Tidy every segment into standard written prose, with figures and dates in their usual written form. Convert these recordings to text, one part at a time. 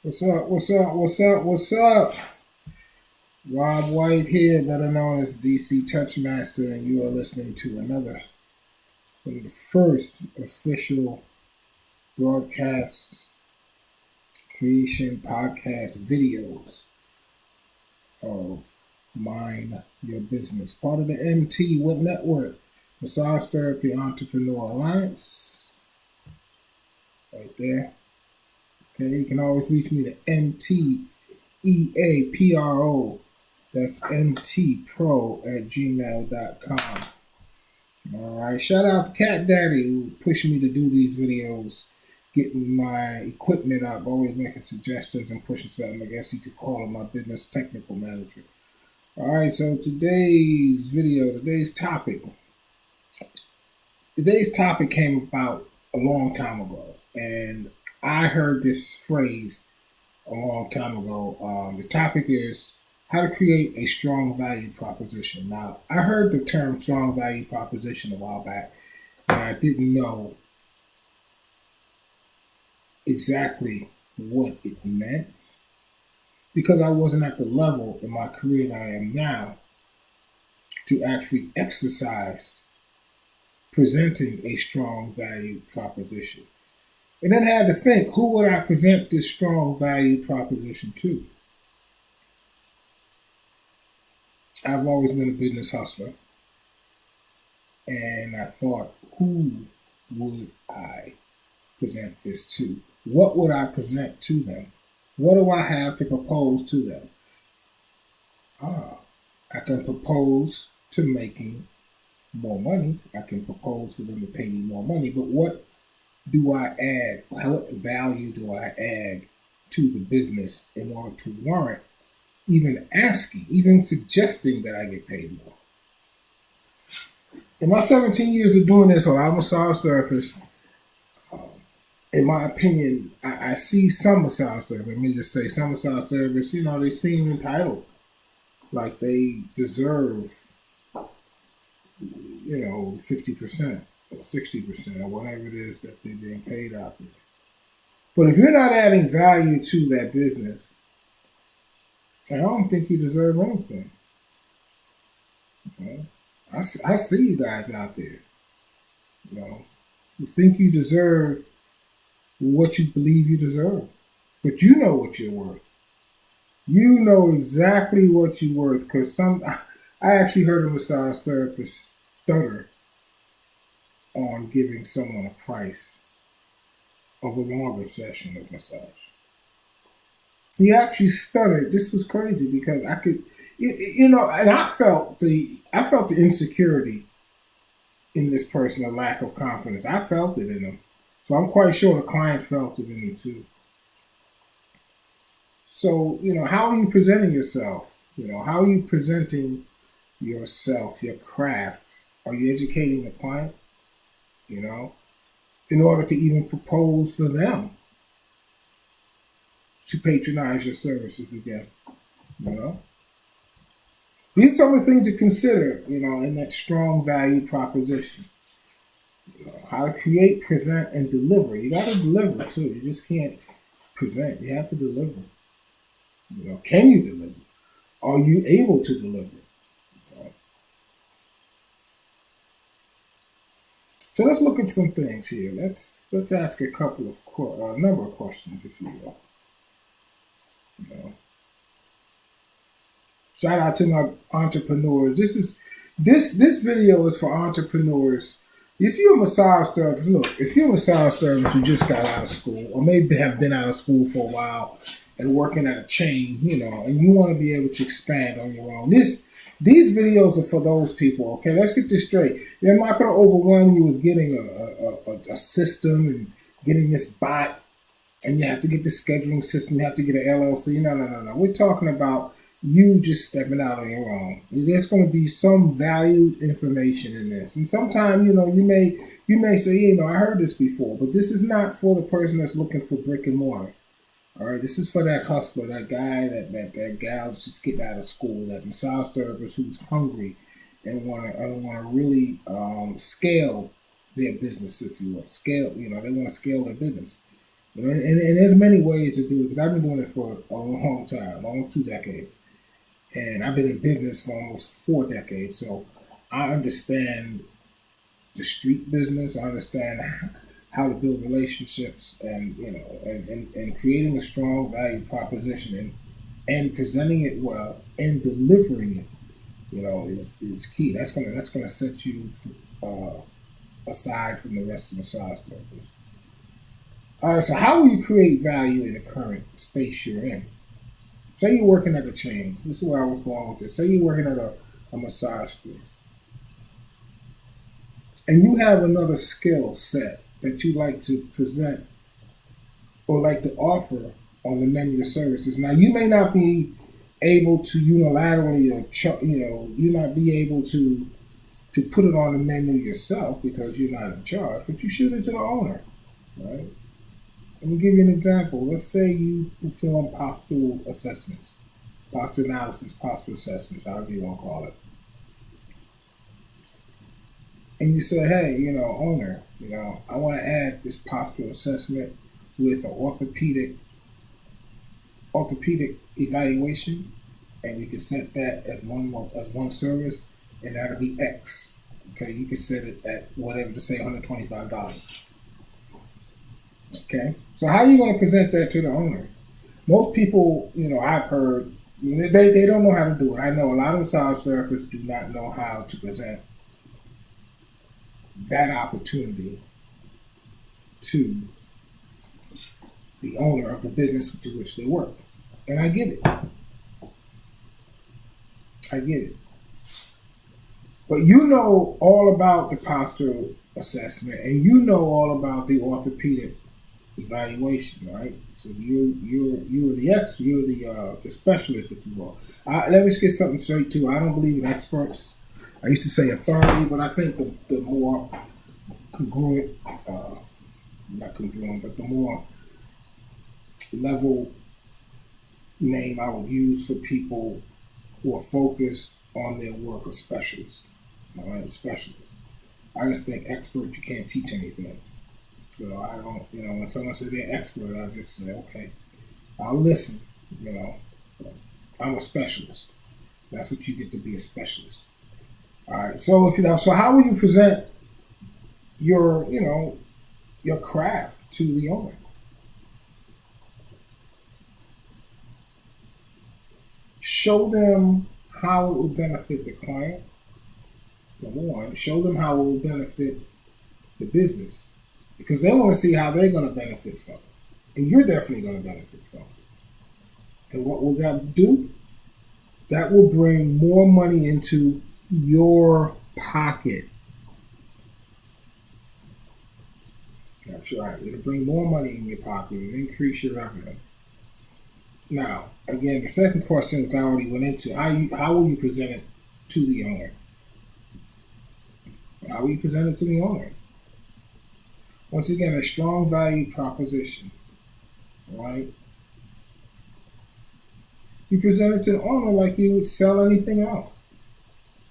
What's up? What's up? What's up? What's up? Rob White here, better known as DC Touchmaster, and you are listening to another one of the first official broadcast creation podcast videos of Mind Your Business, part of the MT What Network, Massage Therapy Entrepreneur Alliance, right there. Okay, you can always reach me at MTEAPRO. That's mtpro@gmail.com. All right. Shout out to Cat Daddy who pushed me to do these videos, getting my equipment up, always making suggestions and pushing something. I guess you could call him my business technical manager. All right. So today's topic came about a long time ago, and I heard this phrase a long time ago. The topic is how to create a strong value proposition. Now, I heard the term strong value proposition a while back, and I didn't know exactly what it meant because I wasn't at the level in my career that I am now to actually exercise presenting a strong value proposition. And then I had to think, who would I present this strong value proposition to? I've always been a business hustler, and I thought, who would I present this to? What would I present to them? What do I have to propose to them? I can propose to making more money. I can propose for them to pay me more money, but what do I add? What value do I add to the business in order to warrant even asking, even suggesting that I get paid more? In my 17 years of doing this, I'm a massage therapist. In my opinion, I see some massage therapists, let me just say, some massage therapists, they seem entitled, like they deserve, 50% or 60% or whatever it is that they're being paid out there. But if you're not adding value to that business, I don't think you deserve anything. I see you guys out there. You think you deserve what you believe you deserve, but you know what you're worth. You know exactly what you're worth because I actually heard a massage therapist stutter on giving someone a price of a longer session of massage. He actually stuttered. This was crazy because I could, and I felt the insecurity in this person, a lack of confidence. I felt it in him, so I'm quite sure the client felt it in him too. So how are you presenting yourself? How are you presenting yourself, your craft? Are you educating the client? In order to even propose for them to patronize your services again. These are some of the things to consider, in that strong value proposition. How to create, present, and deliver. You got to deliver too. You just can't present. You have to deliver. Can you deliver? Are you able to deliver? So let's look at some things here. Let's ask a number of questions, if you will. Shout out to my entrepreneurs. This video is for entrepreneurs. If you're a massage therapist, if you're a massage therapist who just got out of school, or maybe have been out of school for a while and working at a chain, and you want to be able to expand on your own. These videos are for those people. Okay, let's get this straight. They're not going to overwhelm you with getting a system and getting this bot, and you have to get the scheduling system. You have to get an LLC. No. We're talking about you just stepping out on your own. There's going to be some valued information in this, and sometimes you may say, I heard this before, but this is not for the person that's looking for brick and mortar. All right, this is for that hustler, that guy, that gal that's just getting out of school, that massage therapist who's hungry and want to really scale their business, if you will. They want to scale their business. You know, and there's many ways to do it because I've been doing it for a long time, almost 2 decades, and I've been in business for almost 4 decades. So I understand the street business. I understand how to build relationships, and and creating a strong value proposition and presenting it well and delivering it. Is key. That's gonna set you uh, aside from the rest of the massage therapists. All right. So how will you create value in the current space you're in? Say you're working at a chain. This is where I was going with this. Say you're working at a massage place, and you have another skill set that you like to present or like to offer on the menu of services. Now, you may not be able to unilaterally you not be able to put it on the menu yourself because you're not in charge, but you shoot it to the owner, right? Let me give you an example. Let's say you perform postural assessments, posture analysis, posture assessments, however you want to call it. And you say, hey, owner, I want to add this postural assessment with an orthopedic evaluation, and you can set that as one service, and that'll be X. Okay, you can set it at whatever to say $125. Okay, so how are you going to present that to the owner? Most people, I've heard, they don't know how to do it. I know a lot of massage therapists do not know how to present that opportunity to the owner of the business to which they work. And I get it. I get it. But you know all about the postural assessment, and you know all about the orthopedic evaluation, right? So you're the expert, you're the specialist, if you will. Let me just get something straight too. I don't believe in experts. I used to say authority, but I think the more congruent, not congruent, but the more level name I would use for people who are focused on their work of specialists. All right, specialists. I just think expert, you can't teach anything. So I don't, when someone says they're expert, I just say, okay, I'll listen. You know, I'm a specialist. That's what you get to be, a specialist. All right. So so how would you present your, your craft to the owner? Show them how it will benefit the client. Number one, show them how it will benefit the business, because they want to see how they're going to benefit from it, and you're definitely going to benefit from it. And what will that do? That will bring more money into your pocket. That's right. It'll bring more money in your pocket and increase your revenue. Now, again, the second question, which I already went into, how will you present it to the owner? How will you present it to the owner? Once again, a strong value proposition, right? You present it to the owner like you would sell anything else.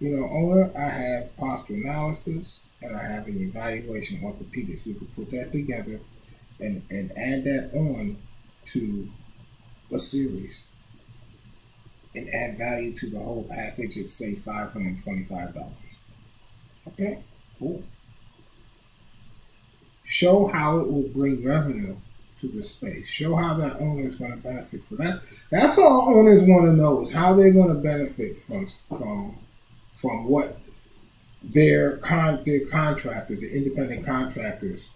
Owner, I have posture analysis and I have an evaluation orthopedics. We could put that together and add that on to a series and add value to the whole package at, say, $525. Okay, cool. Show how it will bring revenue to the space. Show how that owner is going to benefit from that. That's all owners want to know, is how they're going to benefit from what their contractors, the independent contractors,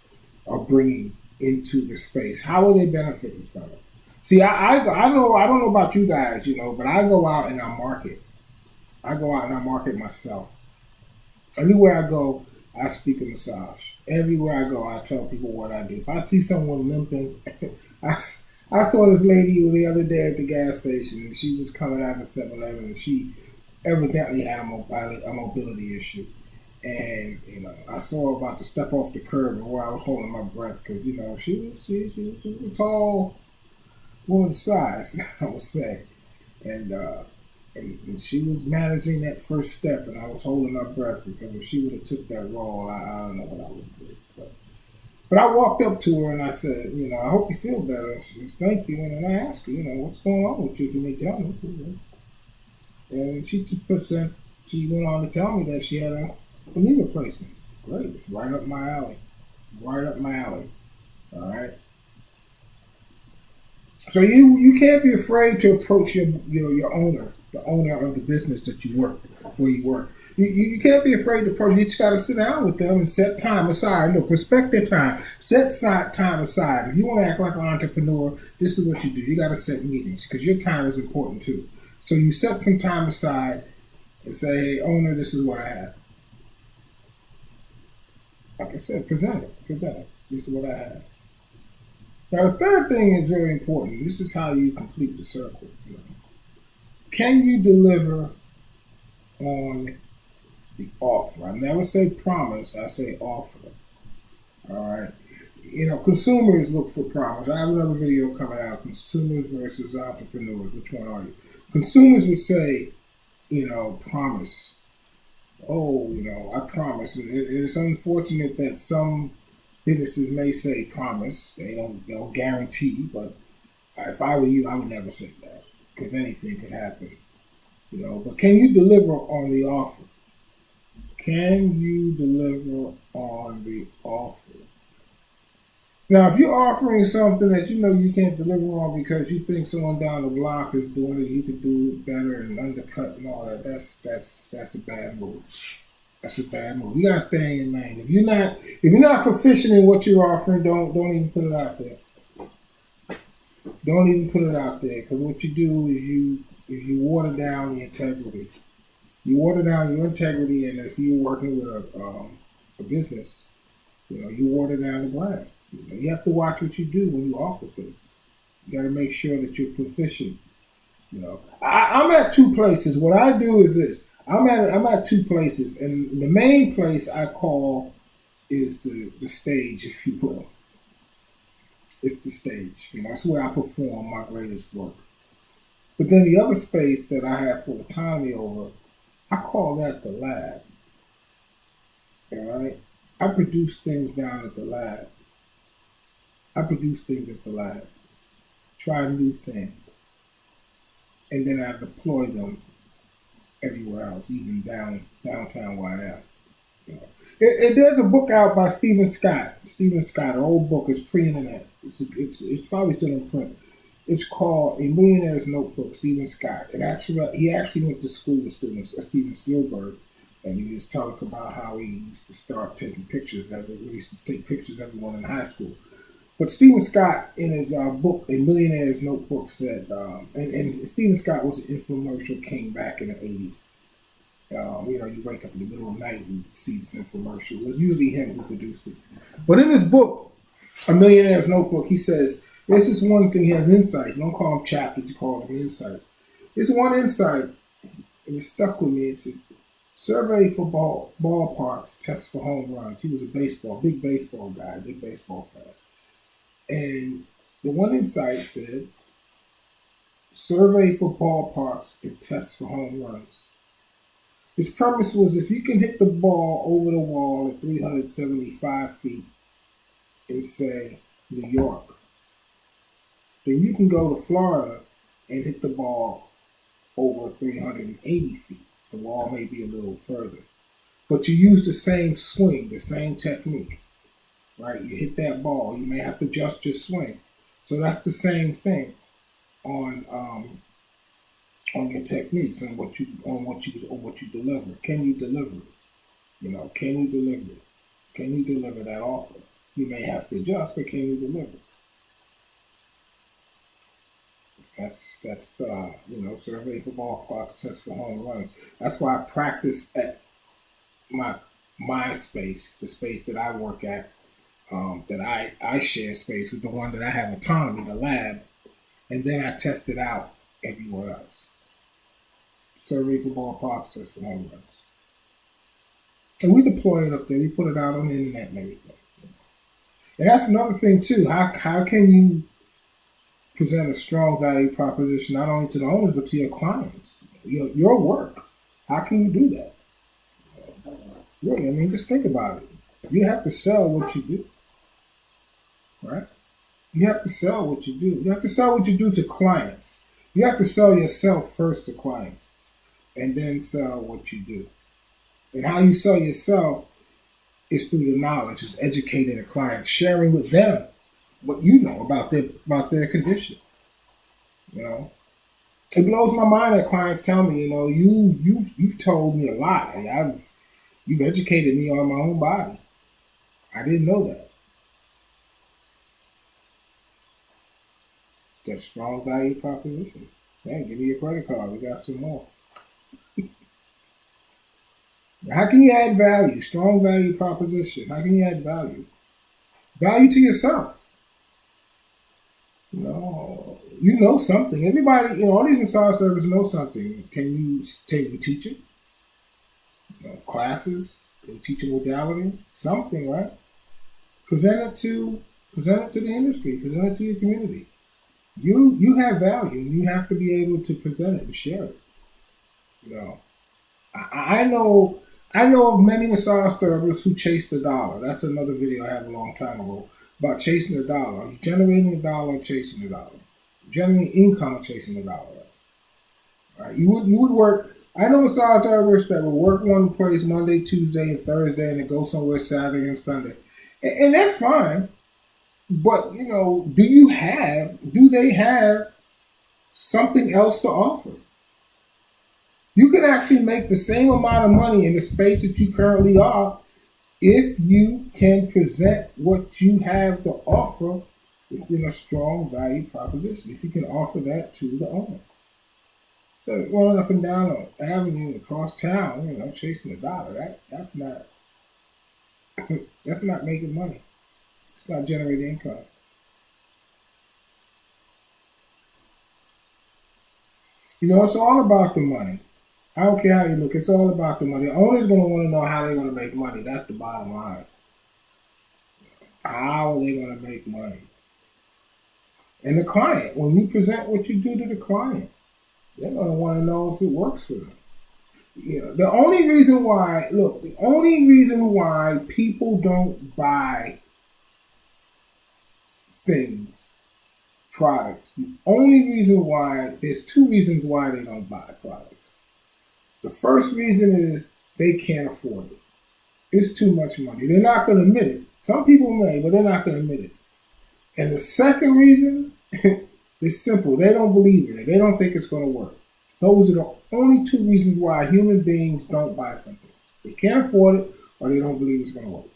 are bringing into the space. How are they benefiting from it? See, I know, I don't know about you guys, but I go out and I market. I go out and I market myself. Everywhere I go, I speak a massage. Everywhere I go, I tell people what I do. If I see someone limping, I saw this lady the other day at the gas station, and she was coming out of 7-Eleven, and she evidently had a mobility issue. And, I saw her about to step off the curb, and where I was holding my breath, because, she was a tall woman size, I would say. And she was managing that first step, and I was holding my breath, because if she would have took that role, I don't know what I would do. But But I walked up to her and I said, I hope you feel better. She says, thank you. And then I asked her, what's going on with you if you may tell me. And she just she went on to tell me that she had a knee replacement. Great. It's right up my alley. Right up my alley. All right. So you can't be afraid to approach your owner, the owner of the business that you work, where you work. You can't be afraid to approach. You just got to sit down with them and set time aside. Look, respect their time. Set time aside. If you want to act like an entrepreneur, this is what you do. You got to set meetings because your time is important too. So you set some time aside and say, hey, owner, this is what I have. Like I said, present it. This is what I have. Now, the third thing is very important. This is how you complete the circle. Can you deliver on the offer? I never say promise. I say offer. All right. Consumers look for promise. I have another video coming out, consumers versus entrepreneurs. Which one are you? Consumers would say, promise. Oh, I promise. It's unfortunate that some businesses may say promise. They don't guarantee, but if I were you, I would never say that because anything could happen. But can you deliver on the offer? Can you deliver on the offer? Now, if you're offering something that you can't deliver on because you think someone down the block is doing it, you could do it better and undercut and all that. That's a bad move. That's a bad move. You gotta stay in your lane. If you're not proficient in what you're offering, don't even put it out there. Don't even put it out there because what you do is you water down the integrity. You water down your integrity, and if you're working with a business, you water down the brand. You have to watch what you do when you offer things. You got to make sure that you're proficient. I'm at two places. What I do is this. I'm at two places, and the main place I call is the stage, if you will. It's the stage. That's where I perform my greatest work. But then the other space that I have full autonomy over, I call that the lab. All right? I produce things down at the lab. Try new things. And then I deploy them everywhere else, even downtown where I am. There's a book out by Stephen Scott. An old book. It's pre-internet. It's probably still in print. It's called A Millionaire's Notebook. Stephen Scott. He actually went to school with Steven Spielberg, and he was talking about how he used to start taking pictures. He used to take pictures of everyone in high school. But Stephen Scott, in his book, A Millionaire's Notebook, said, and Stephen Scott was an infomercial king back in the 80s. You wake up in the middle of the night and see this infomercial. It was usually him who produced it. But in his book, A Millionaire's Notebook, he says, this is one thing, he has insights. Don't call them chapters, you call them insights. There's one insight, and it stuck with me. It said, survey for ballparks, test for home runs. He was a big baseball guy, big baseball fan. And the one insight said, survey for ballparks and test for home runs. His premise was if you can hit the ball over the wall at 375 feet in, say, New York, then you can go to Florida and hit the ball over 380 feet. The wall may be a little further. But you use the same swing, the same technique. Right? You hit that ball. You may have to adjust your swing. So that's the same thing on your techniques and what you deliver. Can you deliver? Can you deliver? Can you deliver that offer? You may have to adjust, but can you deliver? That's survey for ballparks, test for home runs. That's why I practice at my space, the space that I work at. That I share space with, the one that I have autonomy, the lab, and then I test it out everywhere else. Survey for ballparks, test for home runs. And we deploy it up there. We put it out on the internet and everything. And that's another thing too. How can you present a strong value proposition not only to the owners but to your clients? Your work. How can you do that? Really, just think about it. You have to sell what you do. right? You have to sell what you do. You have to sell what you do to clients. You have to sell yourself first to clients and then sell what you do. And how you sell yourself is through the knowledge, is educating the client, sharing with them what you know about their condition. You know, it blows my mind that clients tell me, you've told me a lot. You've educated me on my own body. I didn't know that. That's strong value proposition. Man, give me your credit card. We got some more. How can you add value? Strong value proposition. How can you add value? Value to yourself. You know something. Everybody, all these massage therapists know something. Can you teach it? Classes, teach a modality, something, right? Present it to the industry. Present it to your community. You have value. You have to be able to present it and share it. I know of many massage therapists who chase the dollar. That's another video I had a long time ago about chasing the dollar. Generating a dollar, chasing the dollar. Generating income, chasing the dollar. Right? You would work. I know massage therapists that will work one place Monday, Tuesday, and Thursday, and then go somewhere Saturday and Sunday, and that's fine. But do they have something else to offer? You can actually make the same amount of money in the space that you currently are if you can present what you have to offer within a strong value proposition. If you can offer that to the owner. So running up and down an avenue across town, chasing a dollar, that's not that's not making money. It's not generating income. It's all about the money. I don't care how you look. It's all about the money. The owner's going to want to know how they're going to make money. That's the bottom line. How are they going to make money? And the client, when you present what you do to the client, they're going to want to know if it works for them. The only reason why people don't buy things, products, there's two reasons why they don't buy products. The first reason is they can't afford it. It's too much money. They're not going to admit it. Some people may, but they're not going to admit it. And the second reason is simple. They don't believe in it. They don't think it's going to work. Those are the only two reasons why human beings don't buy something. They can't afford it or they don't believe it's going to work.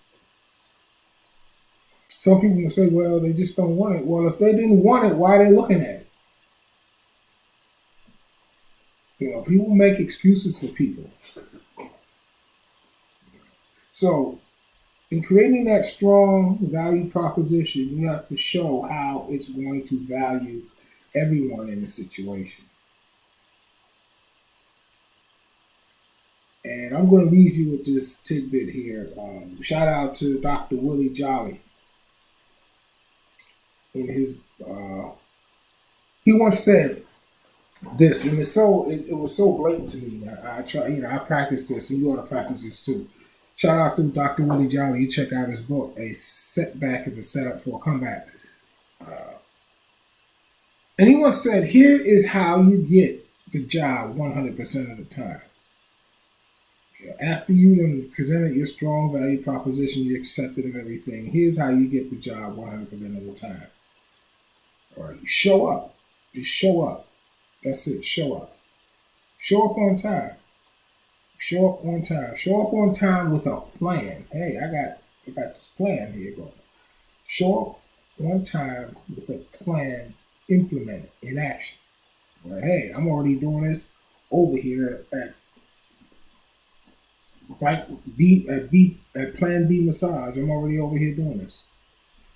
Some people will say, well, they just don't want it. Well, if they didn't want it, why are they looking at it? People make excuses for people. So, in creating that strong value proposition, you have to show how it's going to value everyone in the situation. And I'm going to leave you with this tidbit here. Shout out to Dr. Willie Jolly. In his, he once said this, and it was so blatant to me. I practice this, and you ought to practice this too. Shout out to Dr. Willie Jolly. You check out his book, A Setback is a Setup for a Comeback. And he once said, here is how you get the job 100% of the time. After you presented your strong value proposition, you accepted of everything, here's how you get the job 100% of the time. All right, you show up. Just show up. That's it. Show up. Show up on time. Show up on time. Show up on time with a plan. Hey, I got this plan here going. Show up on time with a plan implemented in action. Well, hey, I'm already doing this over here at Plan B Massage. I'm already over here doing this.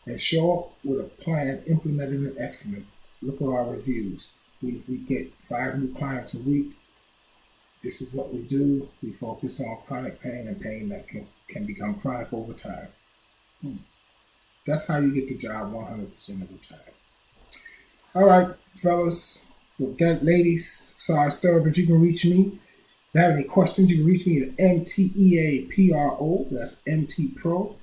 And show up with a plan implemented and excellent. Look at our reviews. We get 5 new clients a week. This is what we do. We focus on chronic pain and pain that can become chronic over time. That's how you get the job 100% of the time. All right, fellas, ladies, massage therapists, you can reach me. If you have any questions, you can reach me at MTEAPRO, that's MTPro,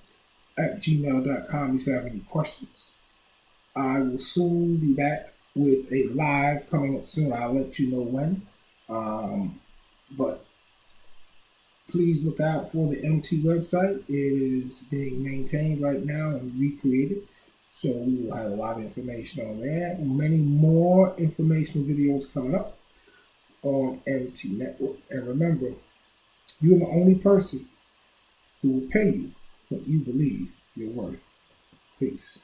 @gmail.com if you have any questions. I will soon be back with a live coming up soon. I'll let you know when. But please look out for the MT website. It is being maintained right now and recreated. So we will have a lot of information on there. Many more informational videos coming up on MT Network. And remember, you are the only person who will pay you what you believe you're worth. Peace.